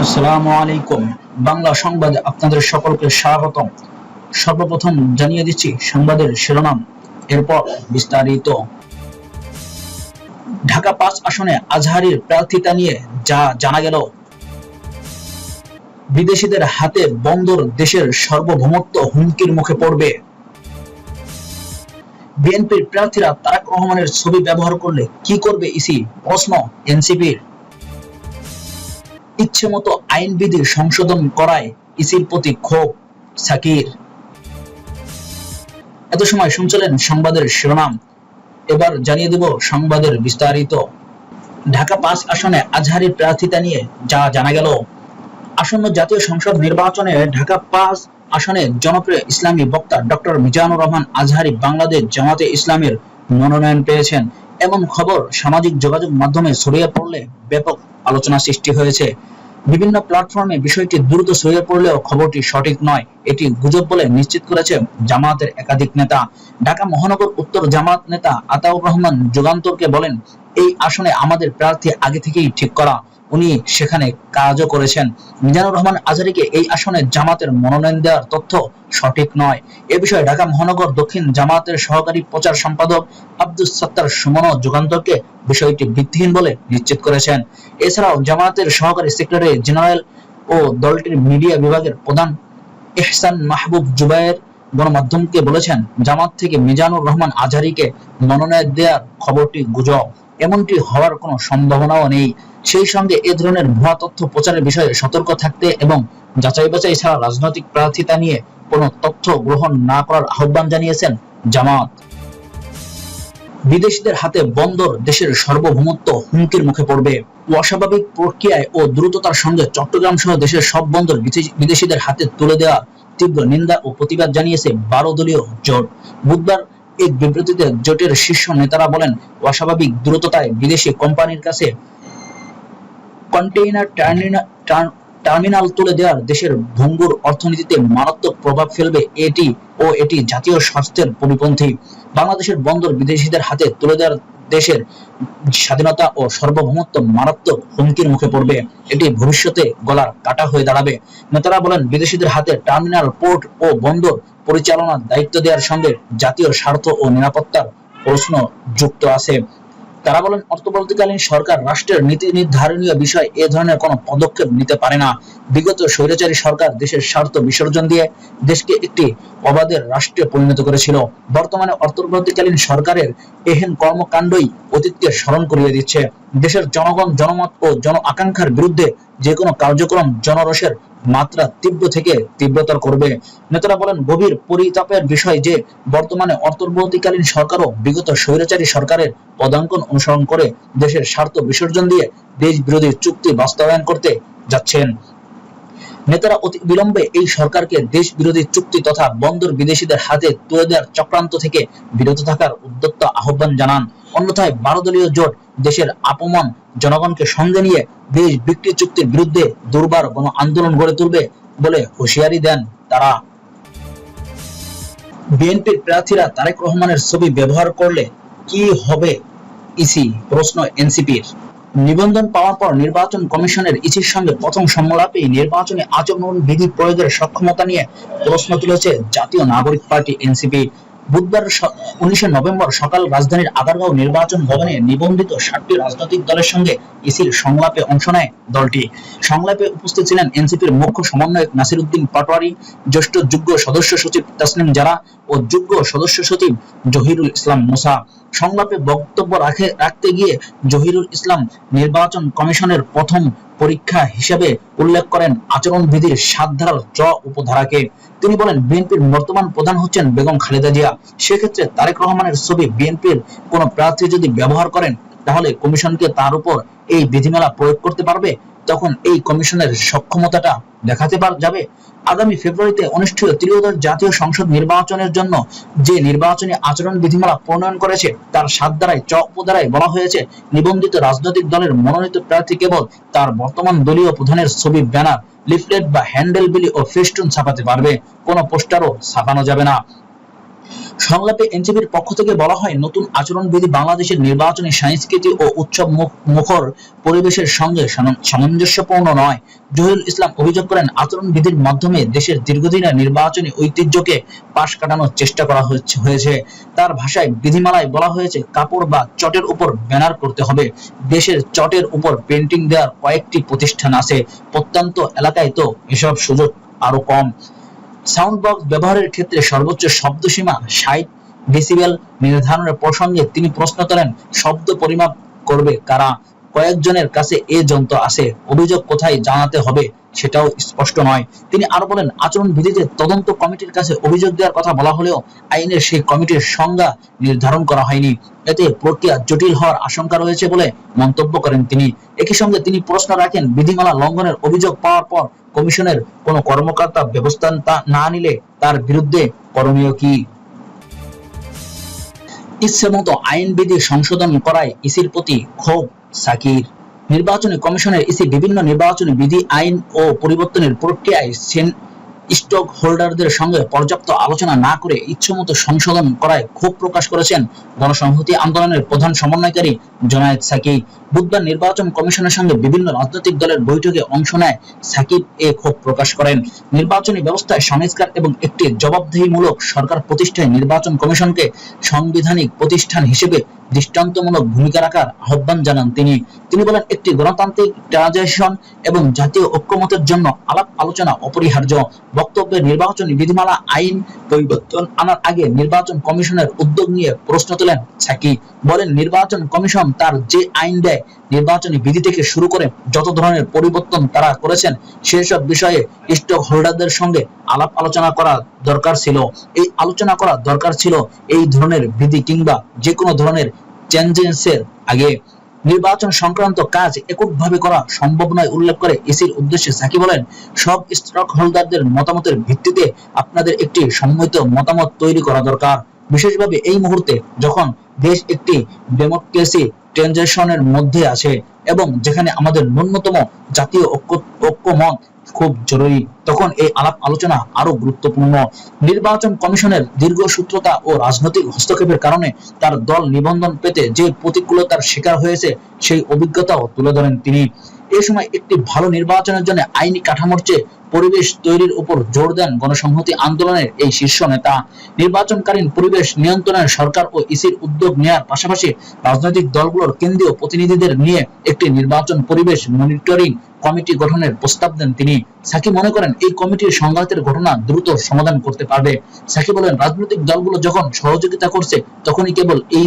আসসালামু আলাইকুম। বাংলা সংবাদে আপনাদের সকলকে স্বাগতম। সর্বপ্রথম জানিয়ে দিচ্ছি সংবাদের শিরোনাম, এরপর বিস্তারিত। ঢাকা ৫ আসনে আজহারীর প্রার্থিতা নিয়ে যা জানা গেল। বিদেশিদের হাতে বন্দর দেশের সার্বভৌমত্ব হুমকির মুখে পড়বে। বিএনপির প্রার্থীরা তারেক রহমানের ছবি ব্যবহার করলে কি করবে ইসি, প্রশ্ন এনসিপির। ইচ্ছেমতো আইনবিধি সংশোধন করায় ইসির প্রতি ক্ষোভ সাকির। এত সময় শুনছিলেন সংবাদের শিরোনাম, এবার জানিয়ে দেব সংবাদের বিস্তারিত। ঢাকা ৫ আসনে আজহারীর প্রার্থিতা নিয়ে যা জানা গেল। আসন্ন জাতীয় সংসদ নির্বাচনে ঢাকা ৫ আসনে জনপ্রিয় ইসলামী বক্তা ডক্টর মিজানুর রহমান আজহারী বাংলাদেশ জামাতে ইসলামের মনোনয়ন পেয়েছেন। এমন খবর সামাজিক যোগাযোগ মাধ্যমে ছড়িয়ে পড়লে ব্যাপক আলোচনা সৃষ্টি হয়েছে। বিভিন্ন প্ল্যাটফর্মে বিষয়টি দ্রুত ছড়িয়ে পড়লেও খবরটি সঠিক নয়, এটি গুজব বলে নিশ্চিত করেছে জামায়াতের একাধিক নেতা। ঢাকা মহানগর উত্তর জামায়াত নেতা আতাউর রহমান যুগান্তরকে বলেন, এই আসনে আমাদের প্রার্থী আগে থেকেই ঠিক করা, উনি সেখানে কাজও করেছেন। মিজানুর রহমান আজহারীকে এই আসনে জামাতের মনোনয়ন দেওয়ার তথ্য সঠিক নয়। এ বিষয়ে ঢাকা মহানগর দক্ষিণ জামায়াতের সহকারী প্রচার সম্পাদক আব্দুস সাত্তার সুমনও যুগান্তরকে বিষয়টি ভিত্তিহীন বলে নিশ্চিত করেছেন। এছাড়াও জামায়াতের সহকারী সেক্রেটারি জেনারেল ও দলটির মিডিয়া বিভাগের প্রধান ইহসান মাহবুব জুবায়ের গণমাধ্যমকে বলেছেন, জামাত থেকে মিজানুর রহমান আজহারীকে মনোনয়ন দেওয়ার খবরটি গুজব, এমনটি হওয়ার কোনো সম্ভাবনাও নেই। সেই সঙ্গে এ ধরনের ভুয়া তথ্য প্রচারের বিষয়ে সতর্ক থাকতে এবং যাচাই বাছাই ছাড়া রাজনৈতিক প্রার্থিতা নিয়ে কোনো তথ্য গ্রহণ না করার আহ্বান জানিয়েছেন জামাত। বিদেশিদের হাতে বন্দর দেশের সার্বভৌমত্ব হুমকির মুখে পড়বে। অস্বাভাবিক প্রক্রিয়ায় ও দ্রুততার সঙ্গে চট্টগ্রাম সহ দেশের সব বন্দর বিদেশিদের হাতে তুলে দেওয়া তীব্র নিন্দা ও প্রতিবাদ জানিয়েছে ১২ দলীয় জোট। বুধবার এক বিবৃতিতে জোটের শীর্ষ নেতারা বলেন, অস্বাভাবিক দ্রুততায় বিদেশি কোম্পানির কাছে কন্টেইনার টার্মিনাল তুলে দেওয়ার দেশের ভঙ্গুর অর্থনীতিতে মারাত্মক প্রভাব ফেলবে এটি জাতীয় স্বার্থের পরিপন্থী। বাংলাদেশের বন্দর বিদেশিদের হাতে তুলে দেওয়ার দেশের স্বাধীনতা ও সার্বভৌমত্ব মারাত্মক হুমকির মুখে পড়বে, এটি ভবিষ্যতে গলার কাটা হয়ে দাঁড়াবে। নেতারা বলেন, বিদেশিদের হাতে টার্মিনাল, পোর্ট ও বন্দর পরিচালনার দায়িত্ব দেওয়ার সঙ্গে জাতীয় স্বার্থ ও নিরাপত্তার প্রশ্ন যুক্ত আছে। তারা বলেন, অন্তর্বর্তীকালীন সরকার রাষ্ট্রের নীতি নির্ধারণীয় বিষয়ে এ ধরনের কোনো পদক্ষেপ নিতে পারে না। বিগত স্বৈরাচারী সরকার দেশের স্বার্থ বিসর্জন দিয়ে দেশকে একটি অবাধের রাষ্ট্রে পরিণত করেছিল। বর্তমানে অন্তর্বর্তীকালীন সরকারের এহেন কর্মকাণ্ডই অতীতকে স্মরণ করিয়ে দিচ্ছে। দেশের জনগণ, জনমত ও জন আকাঙ্ক্ষার বিরুদ্ধে যে কোনো কার্যক্রম জনরোষের মাত্রা তীব্র থেকে তীব্রতর করবে। নেতারা বলেন, গভীর পরিতাপের বিষয় যে বর্তমানে অন্তর্বর্তীকালীন সরকারও বিগত স্বৈরাচারী সরকারের পদাঙ্কন অনুসরণ করে দেশের স্বার্থ বিসর্জন দিয়ে দেশ বিরোধী চুক্তি বাস্তবায়ন করতে যাচ্ছেন। নেতারা অতি বিলম্বে এই সরকারকে দেশ বিরোধী চুক্তি তথা বন্দর বিদেশিদের হাতে তুলে দেওয়ার চক্রান্ত থেকে বিরত থাকার উদ্যত আহ্বান জানান। অন্যথায় ১২ দলীয় জোট দেশের আপমন জনগণকে সঙ্গে নিয়ে দেশ বিক্রি চুক্তির বিরুদ্ধে দুর্বার গণ আন্দোলন গড়ে তুলবে বলে হুঁশিয়ারি দেন তারা। বিএনপির প্রার্থীরা তারেক রহমানের ছবি ব্যবহার করলে কি হবে ইসি, প্রশ্ন এনসিপির। নিবন্ধন পাওয়ার পর নির্বাচন কমিশনের ইসির সঙ্গে প্রথম সংলাপেই নির্বাচনী আচরণ বিধি প্রয়োগের সক্ষমতা নিয়ে প্রশ্ন তুলেছে জাতীয় নাগরিক পার্টি এনসিপি। বুধবার ১৯ নভেম্বর সকাল রাজধানীর আগারগাঁও নির্বাচন ভবনে নিবন্ধিত ৭টি রাজনৈতিক দলের সঙ্গে ইসির সংলাপে অংশ নেয় দলটি। সংলাপে উপস্থিত ছিলেন এনসিপির মুখ্য সমন্বয়ক নাসির উদ্দিন পাটোয়ারি, জ্যেষ্ঠ যুগ্ম সদস্য সচিব তাসনিম জারা ও যুগ্ম সদস্য সচিব জহিরুল ইসলাম মুসা। সংলাপে বক্তব্য রাখতে গিয়ে জহিরুল ইসলাম নির্বাচন কমিশনের প্রথম পরীক্ষা হিসেবে উল্লেখ করেন আচরণবিধির ৭ ধারার উপধারাকে। তিনি বলেন, বিএনপির বর্তমান প্রধান হচ্ছেন বেগম খালেদা জিয়া। সেক্ষেত্রে তারেক রহমানের ছবি বিএনপির কোনো প্রার্থী যদি ব্যবহার করেন, তাহলে কমিশনকে তার উপর এই বিধিমালা প্রয়োগ করতে পারবে। তখন এই কমিশনের সক্ষমতাটা দেখাতে যাবে। আগামী ফেব্রুয়ারিতে অনুষ্ঠেয় ত্রয়োদশ জাতীয় সংসদ নির্বাচনের জন্য যে নির্বাচনী আচরণ বিধিমালা প্রণয়ন করেছে তার ৭ ধারায় উপধারায় বলা হয়েছে, নিবন্ধিত রাজনৈতিক দলের মনোনীত প্রার্থী কেবল তার বর্তমান দলীয় প্রধানের ছবি, ব্যানার, লিফলেট বা হ্যান্ডেল বিলি ও ফেস্টুন ছাপাতে পারবে, কোনো পোস্টারও ছাপানো যাবে না। সংলাপে এনসিপির পক্ষ থেকে বলা হয়, নতুন আচরণবিধি বাংলাদেশের নির্বাচনী সংস্কৃতি ও উৎসব মুখর পরিবেশের সঙ্গে সামঞ্জস্যপূর্ণ নয়। জহিরুল ইসলাম অভিযোগ করেন, আচরণবিধির মাধ্যমে দেশের দীর্ঘদিনের নির্বাচনী ঐতিহ্যকে পাশ কাটানোর চেষ্টা করা হয়েছে। তার ভাষায়, বিধিমালায় বলা হয়েছে কাপড় বা চটের উপর ব্যানার করতে হবে। দেশের চটের উপর পেন্টিং দেওয়ার কয়েকটি প্রতিষ্ঠান আছে, প্রত্যন্ত এলাকায় তো এসব সুযোগ আরো কম। সাউন্ড বক্স ব্যবহারের ক্ষেত্রে সর্বোচ্চ শব্দসীমা 60 ডেসিবেল নির্ধারণের প্রসঙ্গে তিনি প্রশ্ন তোলেন, শব্দ পরিমাপ করবে কারা? কয়েকজনের কাছে এ যন্ত্র আছে, অভিযোগ কোথায় জানাতে হবে সেটাও স্পষ্ট নয়। তিনি আরো বলেন, আচরণবিধিতে তদন্ত কমিটির কাছে অভিযোগ দেওয়ার কথা বলা হলেও আইনের সেই কমিটির সংজ্ঞা নির্ধারণ করা হয়নি। এতে প্রক্রিয়া জটিল হওয়ার আশঙ্কা রয়েছে বলে মন্তব্য করেন তিনি। একই সঙ্গে তিনি প্রশ্ন রাখেন, বিধিমালা লঙ্ঘনের অভিযোগ পাওয়ার পর কমিশনের কোনো কর্মকর্তা ব্যবস্থা না নিলে তার বিরুদ্ধে করণীয় কি? ইচ্ছেমতো আইনবিধি সংশোধন করায় ইসির প্রতি ক্ষোভ সাকির। নির্বাচনী কমিশনের ইসি বিভিন্ন নির্বাচনী বিধি, আইন ও পরিবর্তনের প্রক্রিয়ায় স্টক হোল্ডারদের সঙ্গে পর্যাপ্ত আলোচনা না করে ইচ্ছেমতো সংশোধন করায় ক্ষোভ প্রকাশ করেছেন গণসংহতি আন্দোলনের প্রধান সমন্বয়কারী জোনায়েদ সাকি। বুধবার নির্বাচন কমিশনের সঙ্গে বিভিন্ন রাজনৈতিক দলের বৈঠকে অংশ নেয় সাকিব এ ক্ষোভ প্রকাশ করেন। নির্বাচনী ব্যবস্থায় সংস্কার এবং একটি জবাবদিহিমূলক সরকার প্রতিষ্ঠায় নির্বাচন কমিশনকে সাংবিধানিক প্রতিষ্ঠান হিসেবে দৃষ্টান্তমূলক ভূমিকা রাখার আহ্বান জানান তিনি। তিনি বলেন, একটি গণতান্ত্রিক ট্রানজিশন এবং জাতীয় ঐক্যমতের জন্য আলাপ আলোচনা অপরিহার্য। বক্তব্যে নির্বাচনী বিধিমালা আইন পরিবর্তন আনার আগে নির্বাচন কমিশনের উদ্যোগ নিয়ে প্রশ্ন তোলেন সাকি। বলেন, নির্বাচন কমিশন তার যে আইন দেয়, নির্বাচনী বিধি থেকে শুরু করে যত ধরনের পরিবর্তন তারা করেছেন, সেসব বিষয়ে স্টক হোল্ডারদের সঙ্গে আলাপ আলোচনা করা দরকার ছিল। এই আলোচনা করা দরকার ছিল এই ধরনের বিধি কিংবা যে কোনো ধরনের চেঞ্জেসের আগে। নির্বাচন সংক্রান্ত কাজ এককভাবে করা সম্ভব নয় উল্লেখ করে ইসির উদ্দেশ্যে সাকি বলেন, সব স্টক হোল্ডারদের মতামতের ভিত্তিতে আপনাদের একটি সম্মিলিত মতামত তৈরি করা দরকার। বিশেষভাবে এই মুহূর্তে যখন দেশ একটি ডেমোক্রেসি ট্রানজিশনের মধ্যে আছে এবং যেখানে আমাদের ন্যূনতম জাতীয় ঐক্যমত খুব জরুরি, তখন এই আলাপ আলোচনা আরো গুরুত্বপূর্ণ। নির্বাচন কমিশনের দীর্ঘসূত্রতা ও রাজনৈতিক হস্তক্ষেপের কারণে তার দল নিবন্ধন পেতে যে প্রতিকূলতার শিকার হয়েছে সেই অভিজ্ঞতাও তুলে ধরেন তিনি। এই সময় একটি ভালো নির্বাচনের জন্য আইনি কাঠামোর চেয়ে পরিবেশ তৈরির উপর জোর দেন গণসংহতি আন্দোলনের এই শীর্ষ নেতা। নির্বাচনকালীন পরিবেশ নিয়ন্ত্রণের সরকার ও ইসির উদ্যোগ নেওয়ার পাশাপাশি রাজনৈতিক দলগুলোর কেন্দ্রীয় প্রতিনিধিদের নিয়ে একটি নির্বাচন পরিবেশ মনিটরিং কমিটি গঠনের প্রস্তাব দেন তিনি। সাকি মনে করেন, এই কমিটির সংঘাতের ঘটনা দ্রুত সমাধান করতে পারবে। সাকি বলেন, রাজনৈতিক দলগুলো যখন সহযোগিতা করছে তখনই কেবল এই